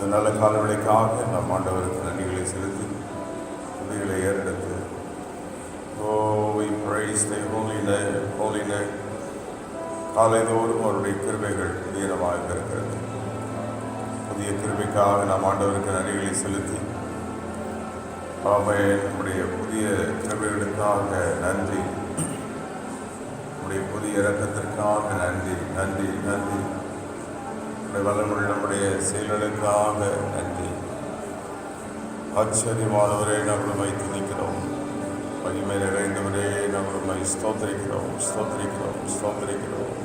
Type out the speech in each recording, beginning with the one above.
இந்த நல்ல காலவெளிக்காக நம் ஆண்டவருக்கு நன்றிகளை செலுத்தி துதிகளை ஏறெடுத்து we praise the holy name. காலைதோறும் அவருடைய கிருபைகள் புதியனமாக இருக்கிறது. புதிய கிருபைக்காக நாம் ஆண்டவருக்கு நன்றிகளை செலுத்தி நம்முடைய புதிய கிருபைகளுக்காக நன்றி, நம்முடைய புதிய இரக்கத்திற்காக நன்றி நன்றி நன்றி, நம்முடைய வல்லமுள்ள நம்முடைய செயல்களுக்காக நன்றி. ஆச்சரியமானவரே நாங்கள் உம்மை துதிக்கிறோம், மகிமை நிறைந்தவரே நாங்கள் உம்மை ஸ்தோத்திரிக்கிறோம் ஸ்தோத்திரிக்கிறோம் ஸ்தோத்திரிக்கிறோம்.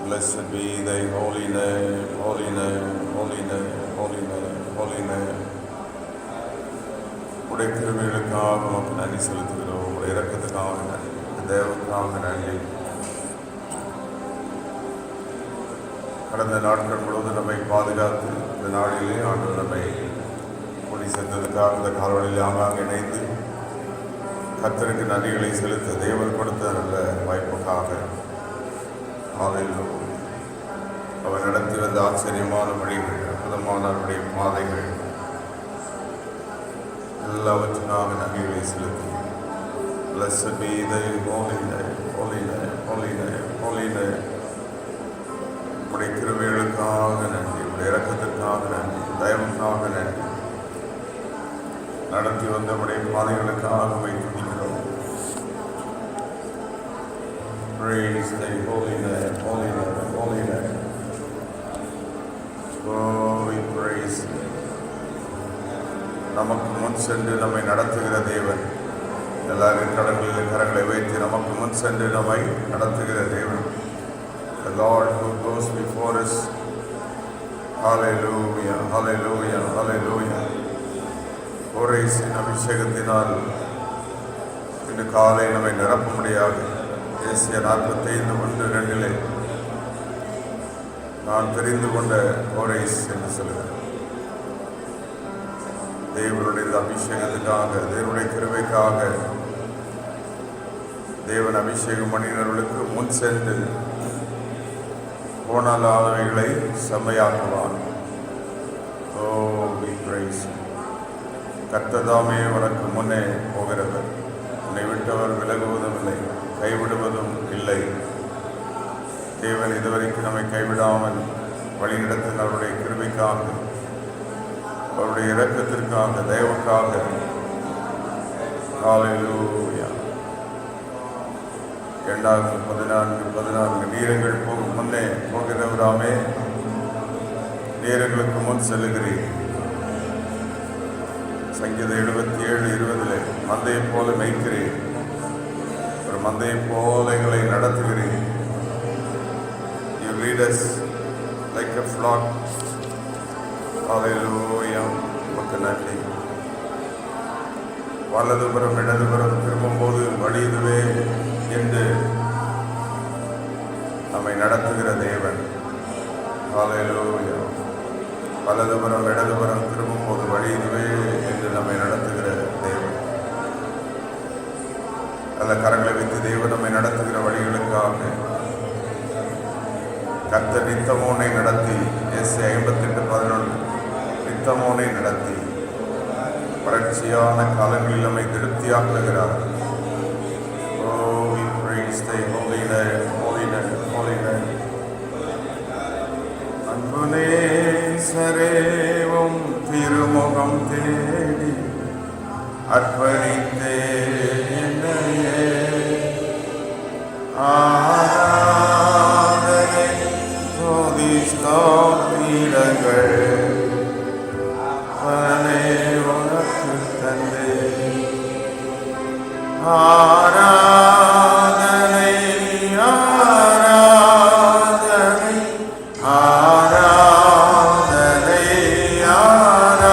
Blessed be thy holy name, holy name, holy name, holy name, holy name. உடைய கிருபைகளுக்காக உமக்கு நன்றி செலுத்துகிறோம், உடைய இரக்கத்துக்காக நன்றி, தேவனுக்காக நன்றி. கடந்த நாட்கள் முழுவதும் நம்மை பாதுகாத்து இந்த நாளிலே ஆண்டு நம்மை கூடி சேர்ந்ததுக்காக இந்த காலவழியில் ஆங்காங்க இணைந்து கர்த்தருக்கு நன்றிகளை செலுத்த தேவன் கொடுத்த நல்ல வாய்ப்புக்காக அவர் நடத்தி வந்த ஆச்சரியமான வழிகள், அற்புதமான அவருடைய பாதைகள் எல்லாவற்றுக்காக நன்றிகளை செலுத்தி Blessed be thy holy name, holy name, holy name, holy name. உடைய கிருபைகளுக்காக நன்றி, உடைய இரக்கத்திற்காக நன்றி, தயவுக்காக நன்றி, நடத்தி வந்த உடைய பாதைகளுக்காக துதிக்கிறோம். Praise thy holy name, holy name, holy name. Oh, we praise you. நமக்கு முன் சென்று நம்மை நடத்துகிற தேவன், எல்லாரின் கடல்களில் கரங்களை வைத்து நமக்கு முன் சென்று நம்மை நடத்துகிற தேவன், the Lord who goes before us. Hallelujah, hallelujah, hallelujah. கோரேசின் அபிஷேகத்தினால் இன்று காலை நம்மை நிரப்ப முடியாது. ஏசியா 45:1-2 நான் தெரிந்து கொண்ட கோரேஸ் என்று சொல்லுகிறேன். தேவனுடைய அபிஷேகத்துக்காக, தேவனுடைய கிருபைக்காக தேவன் அபிஷேகம் பண்ணினவர்களுக்கு முன் சென்று போனாலாதவைகளை செம்மையாக்குவான். Oh, we praise you. கர்த்ததாமே உனக்கு முன்னே போகிறவர், உன்னை விட்டவர் விலகுவதும் இல்லை, கைவிடுவதும் இல்லை. தேவன் இதுவரைக்கும் நம்மை கைவிடாமல் வழிநடத்தின அவருடைய கிருபைக்காக, அவருடைய இரக்கத்திற்காக, தயவுக்காக ஹல்லேலூயா. 2:14 நீரங்கள் போகும் முன்னே போகிறவராமே, நீரங்களுக்கு முன் செல்லுகிறீர். சங்கீதம் 77:20 மந்தையை போல மேய்க்கிறேன், ஒரு மந்தையை போல எங்களை நடத்துகிறேன். You lead us like a flock. Hallelujah. உமக்கு நன்றி. வலதுபுறம் இடதுபுறம் திரும்பும்போது வழி இதுவே என்று நம்மை நடத்துகிற தேவன். Hallelujah. வலதுபுறம் இடதுபுறம் திரும்பும்போது வழி இதுவே என்று நம்மை நடத்துகிற தேவன். நல்ல கரங்களை வைத்து தேவன் நம்மை நடத்துகிற வழிகளுக்காக கர்த்தர் நித்தமோனை நடத்தி, ஏசாயா 58:11 நித்தமோனை நடத்தி வறட்சியான காலங்களில் நம்மை திருப்தியாக்குகிறார். Oh, we praise thy holy name, holy name, holy name. அன்புநேசரேவும் திருமுகம் தேடி அர்ப்பணித்தே என்னையே ஆராதனை துதி ஸ்தோத்திரங்கள் பலனே உனக்கு தந்தே. ஆராதனை ஆராதனை ஆராதனை ஆராதனை ஆராதனை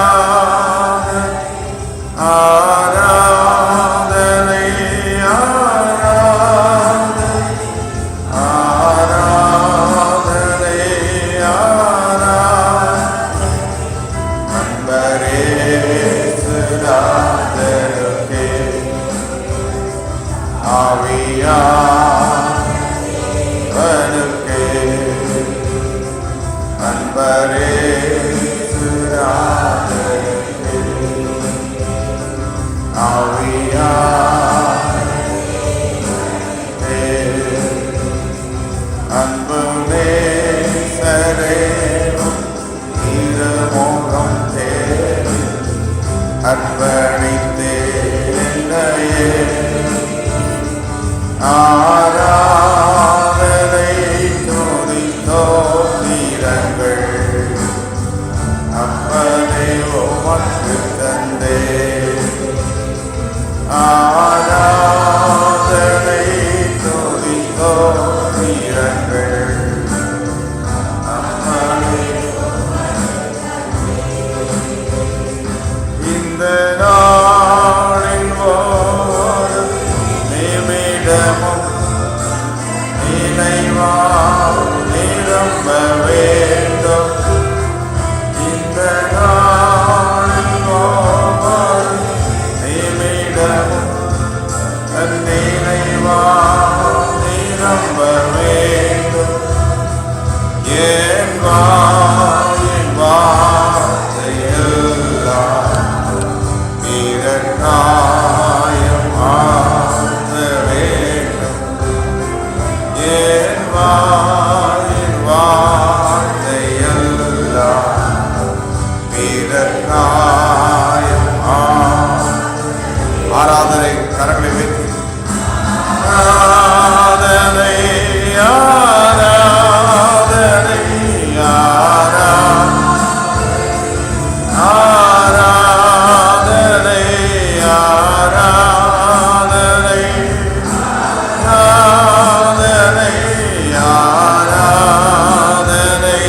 ஆராதனை ஆராதனை அன்பரே சுதாதருக்கே ஆவியானவருக்கே அன்பரே அன்பு நேசரே திருமுகம் தேடி அர்ப்பணித்தே என்னையே ஆராதனை துதித்தோத்திரங்கள் அப்பனே உமக்கு தந்தே ஆராதனை துதித்தோத்திரங்கள் அப்பனே இந்த நாளின் போது நிமிடமும் நினைவா நிரம்ப வேண்டும் இந்த நாளின் போது நிமிடமும் நினைவா நிரம்ப வேண்டும் என் வார்த்தையெல்லாம் இரண்டாயம் ஆக வேண்டும் என் வார்த்தையெல்லாம் இரண்டாயம் ஆராதனை கரங்களை வைத்து ஆராதனை ஆராதனை ஆராதனை ஆராதனை ஆராதனை ஆராதனை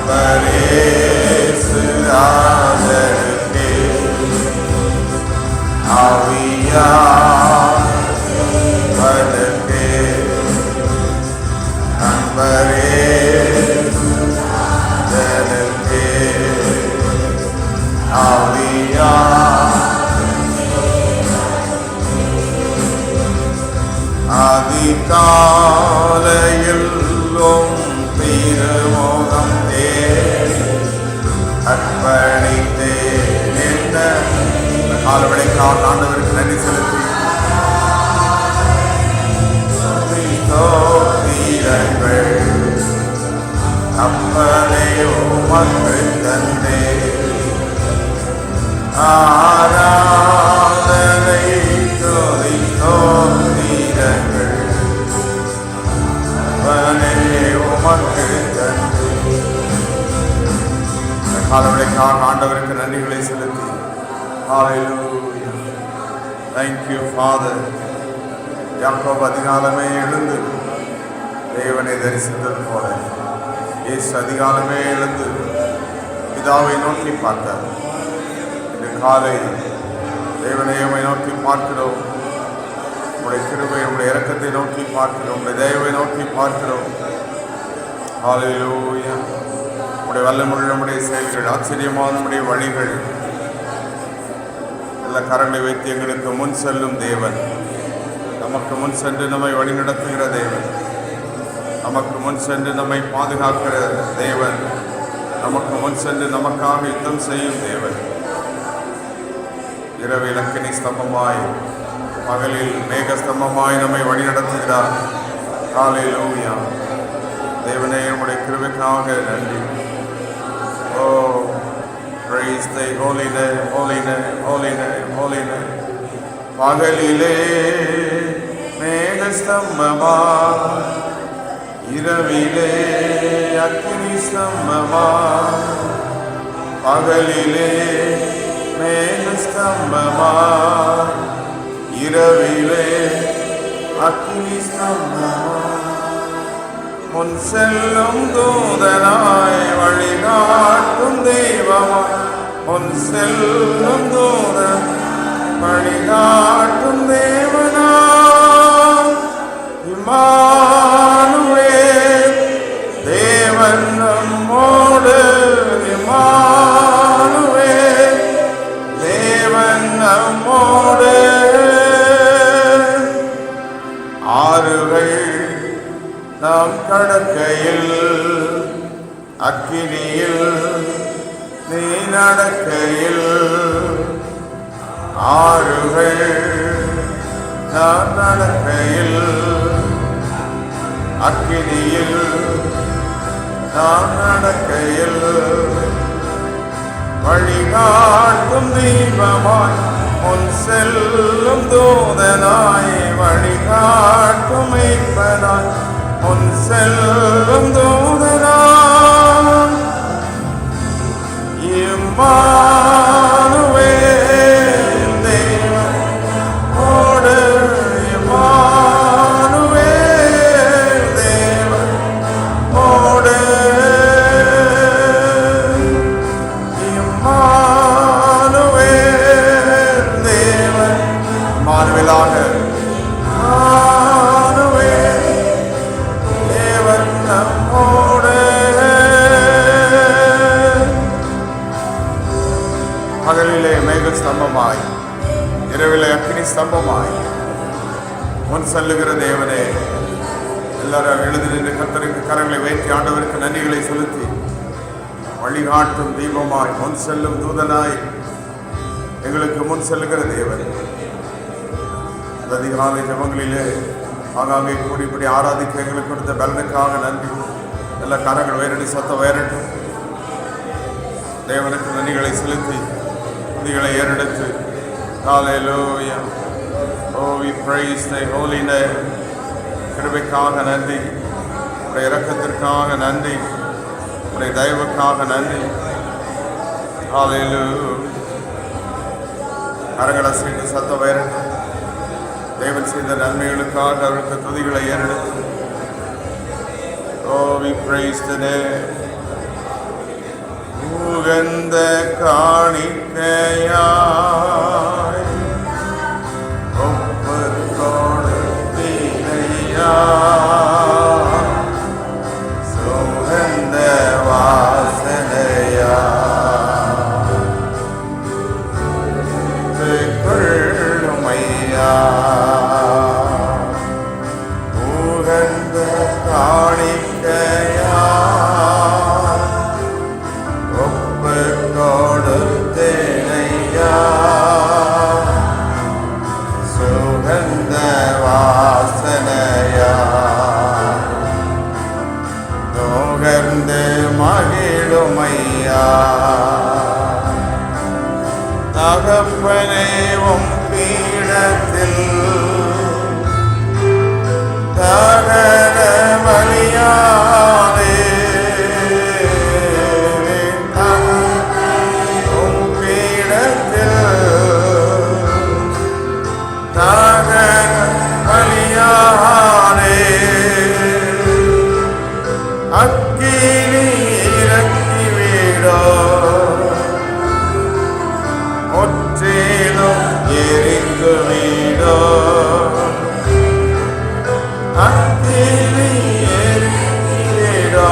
பரேசு ராஜருக்கே ஆவியா பதக்கே அன்பரே ஜனக்கே ஆவியா அதிகாலையில் திருமுகம் தேடி அர்ப்பணித்தேன் என்ன காலவடைக்காக ஆண்டவருக்கு நன்றி செலுத்தி அப்பனை உமக்கு தந்தே ஆராதனை துதித்தோத்திரங்கள் அப்பனை உமக்கு தந்தே காலவடைக்காக ஆண்டவருக்கு நன்றிகளை செலுத்தி Hallelujah. Thank you, Father. யாக்கோபு அதிகாலமே எழுந்து தேவனை தரிசித்தது போல இயேசு அதிகாலமே எழுந்து பிதாவை நோக்கி பார்த்தார். இந்த காலை தேவனையமை நோக்கி பார்க்கிறோம். உங்களுடைய கிருபை உங்களுடைய இரக்கத்தை நோக்கி பார்க்கிறோம். உங்களுடைய தயவை நோக்கி பார்க்கிறோம். ஹல்லேலூயா. உங்களுடைய வல்லமுள்ள நம்முடைய செயல்கள் ஆச்சரியமான நம்முடைய வழிகள் நல்ல கரங்களை வைத்து எங்களுக்கு முன் செல்லும் தேவன், நமக்கு முன் சென்று நம்மை வழிநடத்துகிற தேவன், நமக்கு முன் சென்று நம்மை பாதுகாக்கிற தேவன், நமக்கு முன் சென்று நமக்காக யுத்தம் செய்யும் தேவன். இரவில் அக்கினி ஸ்தம்பமாய் பகலில் மேக ஸ்தம்பமாய் நம்மை வழிநடத்துகிறார். ஹல்லேலூயா. தேவனே உம்முடைய கிருபைக்காக நன்றி. ஓ praise thy holy name, holy name, holy name, holy name. பகலிலே மேக ஸ்தம்பமாய் இரவிலே அக்கினி ஸ்தம்பமாய் பகலிலே மேக ஸ்தம்பமாய் இரவிலே அக்கினி ஸ்தம்பமாய் முன் செல்லும் தூதனாய் வழிகாட்டும் தெய்வமாய் முன் செல்லும் தூதன் வழிகாட்டும் தேவனாய் இம்மானுவேல் தேவன் நம்மோடு இம்மானுவேல் தேவன் நம்மோடு ஆறுகள் நாம் கடக்கையில் அக்கினியில் நீ நடக்கையில் ஆறுகள் நான் நடக்கையில் அக்கினியில் நாம் நடக்கையில் வழிகாட்டும் தீபமாய் முன் செல்லும் தூதனாய் வழிகாட்டும் மீட்பனாய் முன் செல்லும் தூதனாய் இம்மானுவேல் தேவன் ஓடு இம்மானுவேல் தேவன் ஓடு இம்மானுவேல் தேவன் இம்மானுவேலாக தேவன் நம்மோடு. பகலிலே மேக ஸ்தம்பமாய் இரவிலே அக்கினி ஸ்தம்பமாய் முன் செல்லுகிற தேவனே, எல்லாரும் எழுதி நின்று கர்த்தருக்கு கரங்களை வைத்து ஆண்டவருக்கு நன்றிகளை செலுத்தி வழிகாட்டும் தீபமாய் முன் செல்லும் தூதனாய் எங்களுக்கு முன் செல்லுகிற தேவன். அந்த அதிகாலை ஜபங்களிலே ஆங்காங்கே கூடிப்படி ஆராதிக்க எங்களுக்கு கொடுத்த பலனுக்காக நன்றி. எல்லா கரங்கள் வேறடி சத்தம் வேறட்டும். தேவனுக்கு நன்றிகளை செலுத்தி துதிகளை ஏறெடுத்து ஹல்லேலூயா. Oh, we praise thy holy name. கிருபைக்காக நன்றி, உடைய இரக்கத்திற்காக நன்றி, உடைய தயவுக்காக நன்றி. ஹல்லேலூயா. கரங்களை செய்து சத்தம் வேறட்டும். தேவன் செய்த நன்மைகளுக்காக அவருக்கு துதிகளை ஏறெடுத்து Oh, we praise the name. உகந்த காணிக்கையாய் ஒப்புக் கொடுத்தீரையா, சுகந்த வாசனையா கொள்ளுமையா. உகந்த காணிக்கையா கொடுத்தேனையா, சுகந்த வாசனையா நுகர்ந்து மகிழுமையா. தகப்பனே உம் பீடத்தில் தகன பலியாலே அக்கினி இறக்கி வீடோ ஒற்றேனும் எரிந்து வீடோ அக்கினி எரிக்கி வீடோ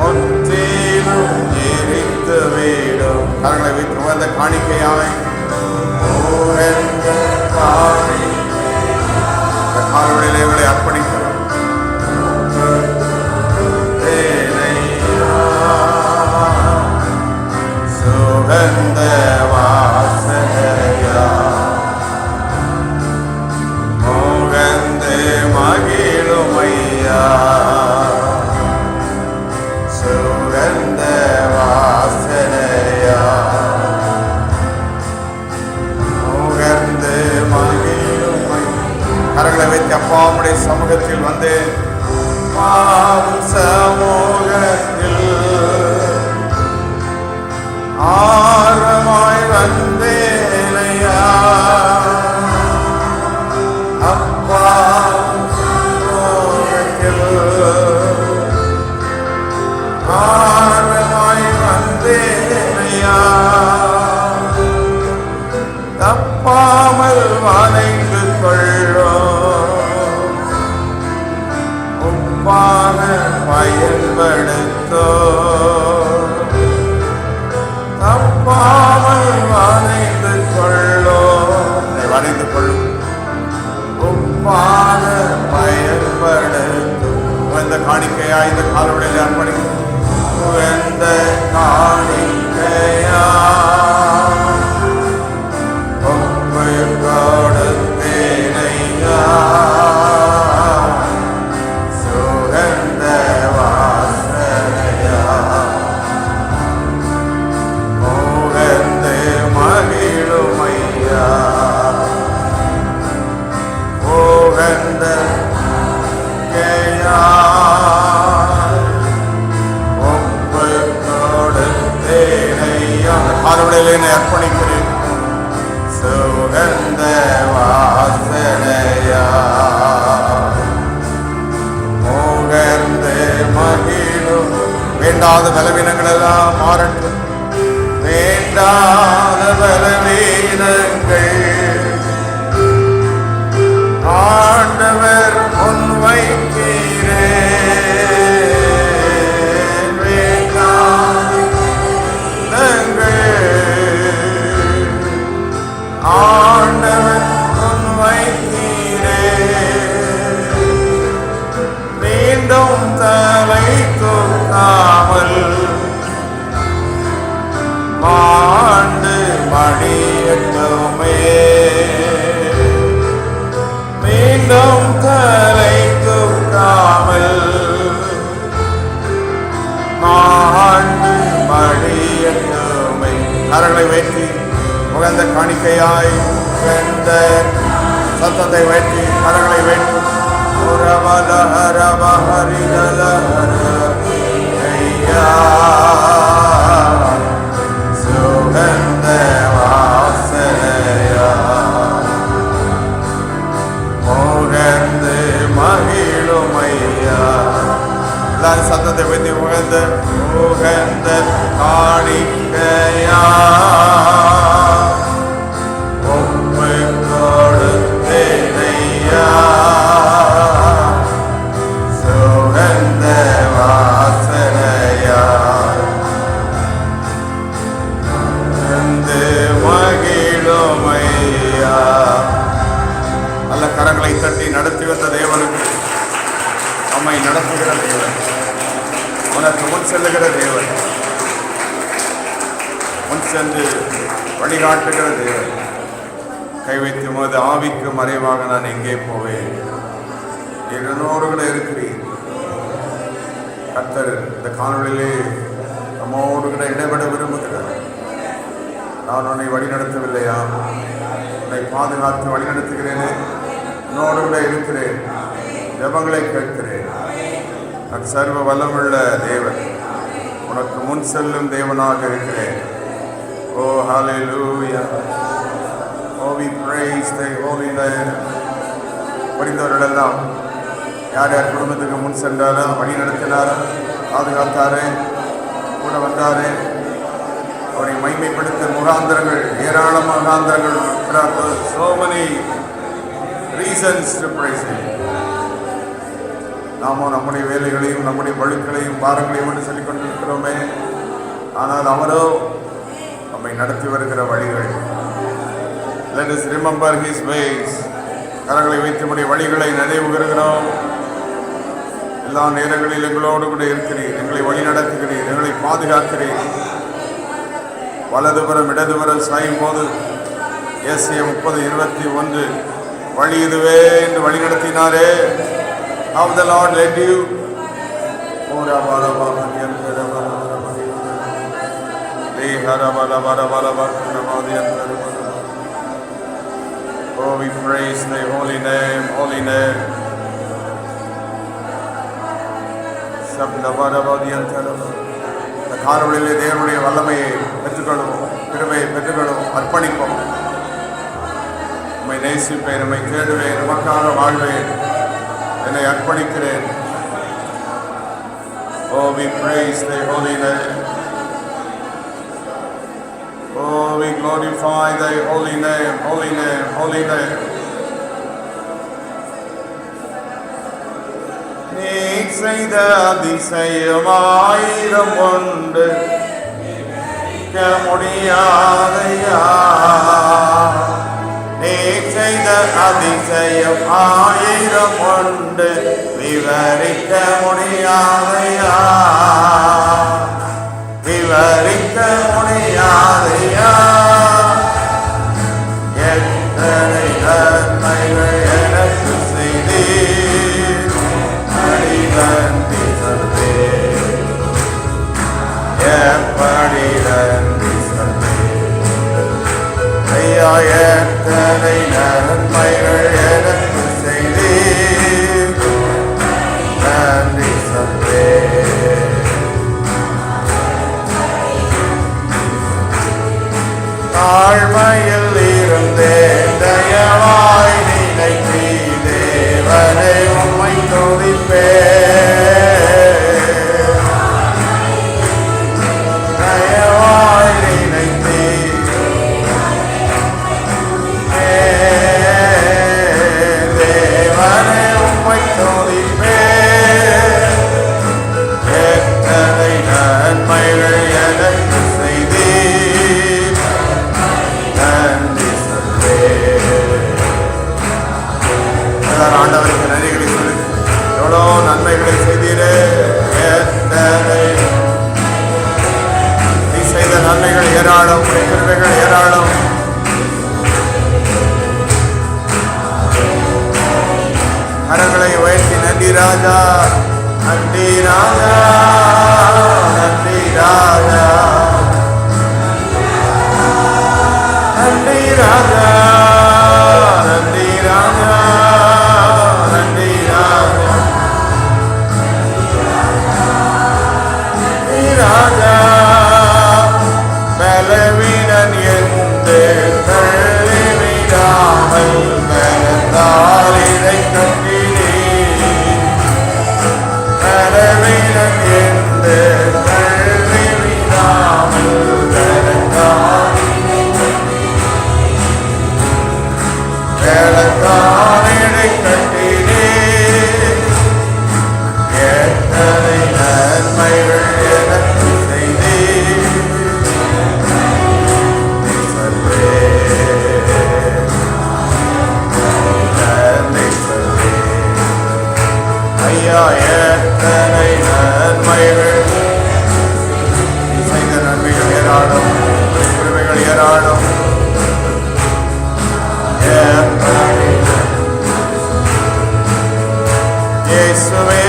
ஒற்றேனும் எரிந்து வீடோ. கரங்களை வைத்து வந்த காணிக்கையாய் காலவெளிகளை அர்ப்பணிக்கிறோம். சுகந்த வாசனையா முகந்து மகிழுமையா, சுகந்த வாசனையா முகந்து மகிழுமை. கரங்களை வைத்து அப்பாவுடைய சமூகத்தில் வந்து சமூகத்தில் ஆரமாய் வந்தேனையா அப்பா சமூகத்தில் ஆரமாய் வந்தேனையா. தப்பாமல் வளைந்து கொள்ளோ உப்பான பயன்படுத்தோ, தப்பாமல் வளைந்து கொள்ளோ வளைந்து கொள்ளும் உப்பான காணிக்கையா இந்த காலவெளியில் அர்ப்பணிக்கும் உகந்த காணிக்கையா அர்ப்பணிக்கிறேன் சுகந்த வாசனையா முகர்ந்து மகிழும். வேண்டாத பலவீனங்கள் எல்லாம் மாறட்டும். வேண்டாத பலவீனங்கள் ஆண்டவர் முன்வைக்கிறேன். ஆண்டவர் முன்வைக்கிறே மீண்டும் தலை தூக்காமல் மாண்டு மடியட்டுமே. மீண்டும் தலை தூக்காமல் மாண்டு மடியட்டுமே. கரங்களை வைத்து உகந்த காணிக்கையாய் உகந்த சத்தத்தை வைத்து கரங்களை வைத்து சுகந்த வாசனையா முகந்து மகிழுமையா. எல்லாரும் சத்தத்தை வைத்து உகந்த உகந்த காணிக்கையா சுகந்த வாசனையா மகிழுமையா. நல்ல கரங்களை தட்டி நடத்தி வந்த தேவனுக்கு நம்மை நடத்துகிற தேவன், உனக்கு முன் செல்லுகிற தேவன், முன் சென்று வழிகாட்டுகிற தேவன். கை வைத்து போது ஆவிக்கு மறைவாக நான் எங்கே போவேன்? என்னோடு கூட இருக்கிறீர். கர்த்தர் இந்த காணொளியிலே நம்மோடு கூட இடைபெற விரும்புகிறார். நான் உன்னை வழி நடத்தவில்லையா? உன்னை பாதுகாத்து வழி நடத்துகிறேனே, உன்னோடு கூட இருக்கிறேன், ஜெபங்களை கேட்கிறேன். நான் சர்வ வல்லமுள்ள தேவன், உனக்கு முன் செல்லும் தேவனாக இருக்கிறேன். ஓ ஹல்லேலூயா. Oh, we praise thy holy name. படிந்தவர்களெல்லாம் யார் யார் குடும்பத்துக்கு முன் சென்றாரோ, வழி நடத்தினாரோ, பாதுகாத்தாரே, கூட வந்தாரே, அவரை மைமைப்படுத்த முகாந்திரங்கள், ஏராளமான முகாந்திரங்கள். So many reasons to praise him. நாமோ நம்முடைய வேலைகளையும் நம்முடைய பழுக்களையும் பாரங்களையும் என்று சொல்லிக் கொண்டிருக்கிறோமே, ஆனால் அவரோ நம்மை நடத்தி வருகிற வழிகள். Let us remember his ways. கரங்களை வைத்தபடி வழிகளை நினைவுகிறோம். எல்லா நேரங்களில் எங்களோடு கூட இருக்கிறீர், எங்களை வழி நடத்துகிறீர், எங்களை பாதுகாக்கிறீர். வலதுபுறம் இடதுபுறம் சாயும் போது ஏசாயா 30:21 வழி இதுவே என்று வழி நடத்தினாரே. How the Lord led you. Oh, we praise thy holy name, holy name. இந்த காணொளியிலே தேவனுடைய வல்லமையை பெற்றுக்கொள்வோம், கிருபையை பெற்றுக்கொள்வோம், அர்ப்பணிப்போம். உம்மை நேசிப்பேன், உம்மை தேடுவேன், உமக்காக வாழ்வேன், என்னை அர்ப்பணிக்கிறேன். Oh, we praise thy holy name. Oh, we glorify thy holy name, holy name, holy name. நீ செய்த அதிசயமாயிரம் உண்டு, முடியாதையா நீ செய்த அதிசயம் ஆயிரம் உண்டு, விவரிக்க முடியாதையா, விவரிக்க முடியாதையா. எத்தனை நன்மைகள் எனக்கு செய்தீர், அடிநன்றி சொல்வேன், எப்படி நன்றி சொல்வேன். ஐயா, எத்தனை நன்மைகள் எனக்கு செய்தீர், நன்றி சொல்வேன். தாழ்மையில் இருந்தே தயவாய் நினைத்தி தேவனை உம்மை துதிப்பேன். தயவாய் நினைத்தி தேவனை உம்மை துதிப்பேன். எத்தனை நன்மைகள் எனக்கு செய்தீர், நன்றி சொல்வேன். ஆண்டவருக்கு நன்றிகளை சொல்லு. எவ்வளோ நன்மைகளை செய்தீரே, எத்தனை நீ செய்த நன்மைகள் ஏராளம், கிருபைகள் ஏராளம். கரங்களை உயர்த்தி நன்றி ராஜா, நன்றி ராஜா, நன்றி ராஜா, நன்றி ராஜா, நன்றி ராஜா, நன்றி ராஜா, நன்றி ராஜா. பலவீனன் என்று தள்ளிவிடாமல் பலத்தால் இதை கட்டினீர். பலவீனன் என்று தள்ளிவிடாமல் பலத்தால் இதை கட்டினீர். எத்தனை நன்மைகள் எனக்கு செய்தீர், நன்றி சொல்வேன், நன்றி சொல்வேன். ஐயா, எத்தனை நன்மைகள் நீ செய்த நன்மைகள் ஏராளம், உரிமைகள் ஏராளம். இயேசுவே,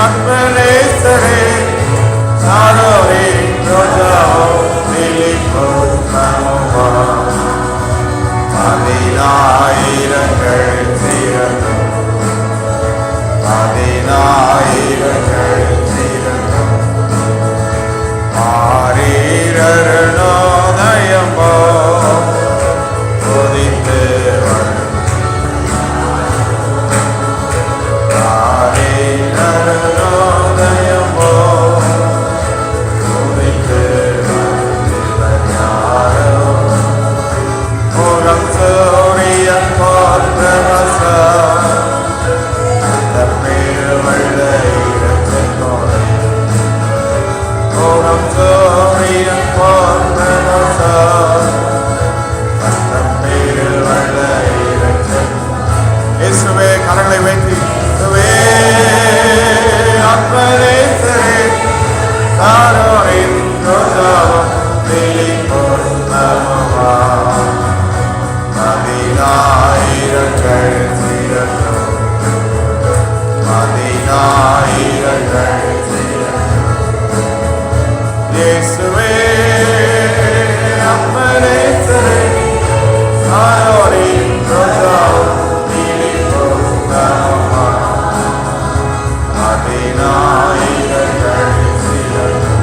அன்பனேசரே, சாரோரே, ரோஜாவோ, திலிப்போ, நமோவா. பதினாயிரங்கள் சீரனும், பதினாயிரங்கள் சீரனும், ஆரீரனோதயம்போ உதித்து வரும். ஆரீரனோதயம்போ உதித்து வரும். யாரோ புறம் சூரியன் போல் பிரகாசம், அந்த பேருவள்ள இரட்சகோரை. புறம் சூரியன் போல் பிரகாசம், அந்த பேருவள்ள இரட்சகோரை. இயேசுவே, கரங்களை வைத்து இயேசுவே, அன்பனேசரே, சாரோரின் ரோஜாவோ, திலிப்போ, நமோவா. பதினாயிரங்கள் சீரனும், பதினாயிரங்கள் சீரனும். இயேசுவே, அன்பனேசரே, சாரோரின் ரோஜாவோ, திலிப்போ, நமோவா. பதினாயிரங்கள் சீரனும்,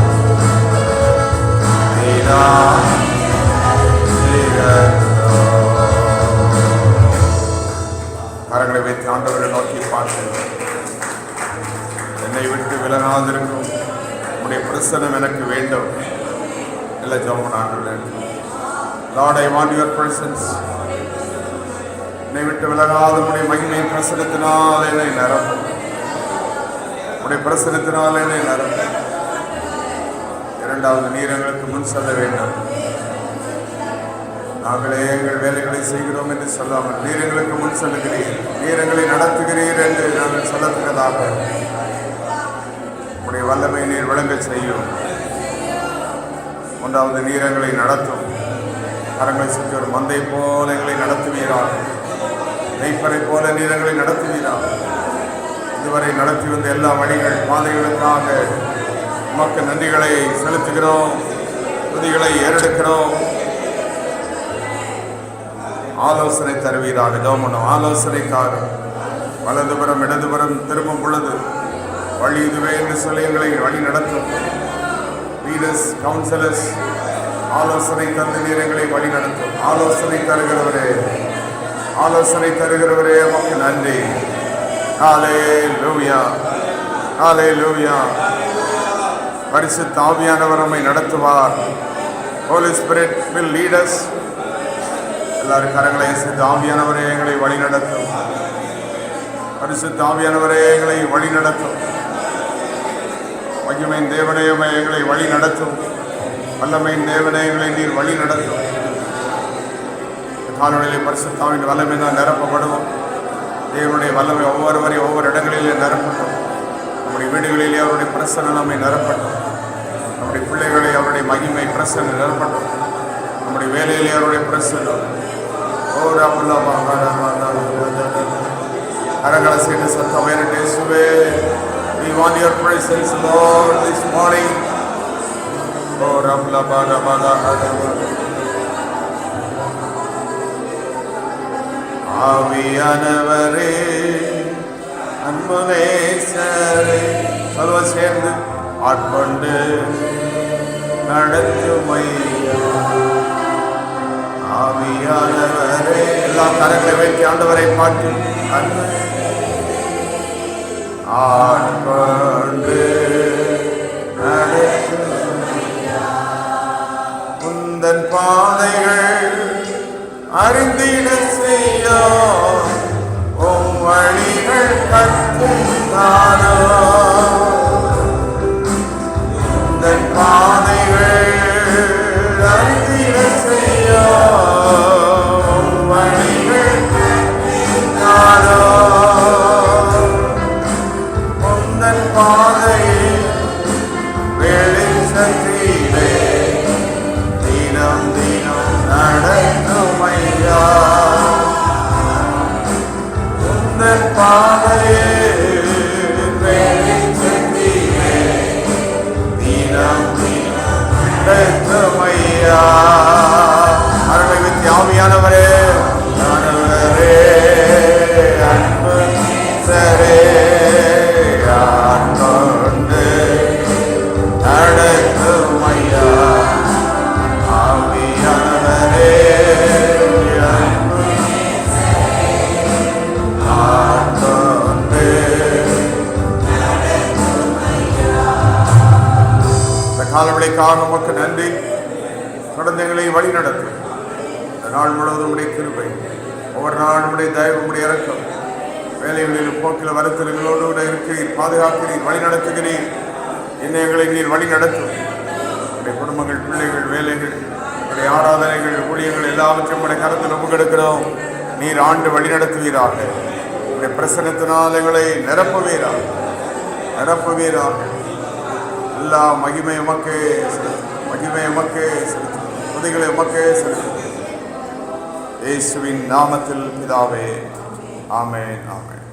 கரங்களை வைத்து ஆண்டவரை நோக்கி பார்த்து, என்னை விட்டு விலகாதிருக்கும் உம்முடைய பிரசன்னம் எனக்கு வேண்டும். இல்லை ஜெபம் ஆண்டவரே, Lord, I want your presence. என்னை விட்டு விலகாத உம்முடைய மகிமை பிரசனத்தினால் என்னை நிரப்பும், உம்முடைய பிரசனத்தினால் என்னை நிரப்பும். இரண்டாவது, நீர் எங்களுக்கு முன் செல்ல வேண்டும். நாங்களே எங்கள் வேலைகளை செய்கிறோம் என்று சொல்லாமல் நீர் எங்களுக்கு முன் செல்லுகிறீர், நீர் எங்களை நடத்துகிறீர் என்று நாங்கள் சொல்லத்தக்கதாக உடைய வல்லமை நீர் விளங்க செய்யும். ஒன்றாவது, நீர் எங்களை நடத்தும். கரங்களை சுற்றி ஒரு மந்தை போல எங்களை நடத்துவீராக, மெய்ப்பரை போல நீர் எங்களை நடத்துவீராக. இதுவரை நடத்தி வந்த எல்லா வழிகள் பாதைகளுக்காக உமக்கு நன்றிகளை செலுத்துகிறோம், துதிகளை ஏறெடுக்கிறோம். ஆலோசனை தருவீராக. ஜெபம் ஆலோசனை தாரும். வலதுபுறம் இடதுபுறம் திரும்பும் பொழுது வழி இதுவே என்று சொல்லி எங்களை வழி நடத்தும். லீடர்ஸ், கவுன்சிலர்ஸ் ஆலோசனை தந்து நீர் எங்களை வழி நடத்தும். ஆலோசனை தருகிறவரே, ஆலோசனை தருகிறவரே உமக்கு நன்றி. ஹல்லேலூயா, ஹல்லேலூயா. பரிசுத்த ஆவியானவர் நம்மை நடத்துவார். Holy Spirit will lead us. எல்லாரும் கரங்களை அசைத்து ஆவியானவரே எங்களை வழி நடத்தும். பரிசுத்த ஆவியானவரே எங்களை வழி நடத்தும். மகிமையின் தேவனே எங்களை வழி நடத்தும். வல்லமையின் தேவனே எங்களை நீர் வழி நடத்தும். காலநிலை பரிசுத்தாவின் வல்லமை தான் நிரப்பப்படுவோம். தேவனுடைய வல்லமை ஒவ்வொருவரையும் ஒவ்வொரு இடங்களிலே நிரப்பட்டும். நம்முடைய வீடுகளிலே அவருடைய பிரசன்னம் நம்மை நிரப்பட்டும். நம்முடைய பிள்ளைகளை அவருடைய மகிமை பிரசன்னம் நிரப்பட்டும். நம்முடைய வேலையிலே அவருடைய பிரசன்னம். கரங்களை செய்து சத்தம் வேறு இயேசுவே, we want your presence Lord this morning. ஆவியானவரே, அன்பு நேசரே, சொல்வ சேர்ந்து ஆட்கொண்டு நடத்துமையா. ஆவியானவரே, எல்லா கரங்களை வைத்து ஆண்டவரை பாட்டு அன்பு ஆட்கொண்டு நடத்துமையா. உந்தன் பாதைகள் அறிந்திட செய்யோ, உம் வழிகள் கற்றுத்தாரோ. உந்தன் பாதைகள் அறிந்திட செய்யோ, உம் வழிகள் கற்றுத்தாரோ. உந்தன் பாதையில் வெளிச்சத்திலே தினம் தினம் நடத்துமையா. உந்தன் பாதையில் வெளிச்சத்திலே தினம் தினம் நடத்துமையா. அருளை வித்தி ஆவியானவரே, ஆனவரே, அன்பு சரே, ஆட்கொண்டு நடத்துமையா. ஆவியானவரே, அன்பு ஆட்கொண்டு இந்த காலவழிக்காக உமக்கு நன்றி. தொடர்ந்து எங்களை வழி நடத்தும். இந்த நாள் முழுவதும் உடைய கிருபை, ஒவ்வொரு நாளும் உடைய தயவு, உடைய இரக்கம், வேலைகளிலும் போக்கில் வருத்தல்களோடு கூட இருக்கிறீர், பாதுகாக்கிறீர், வழி நடத்துகிறீர். இன்னும் எங்களை நீர் வழி நடத்தும். உடைய குடும்பங்கள், பிள்ளைகள், வேலைகள், உடைய ஆராதனைகள், ஊழியர்கள் எல்லாவற்றையும் உடைய கருத்தில் ஒப்புக்கெடுக்கிறோம். நீர் ஆண்டு வழி நடத்துவீராக. உடைய பிரசன்னத்தினால் எங்களை நிரப்புவீராக, நிரப்புவீராக. எல்லா மகிமை உமக்கே செலுத்தும், மகிமை உமக்கே செலுத்தும், துதிகளை உமக்கே செலுத்தும். இயேசுவின் நாமத்தில் பிதாவே, ஆமென், ஆமென்.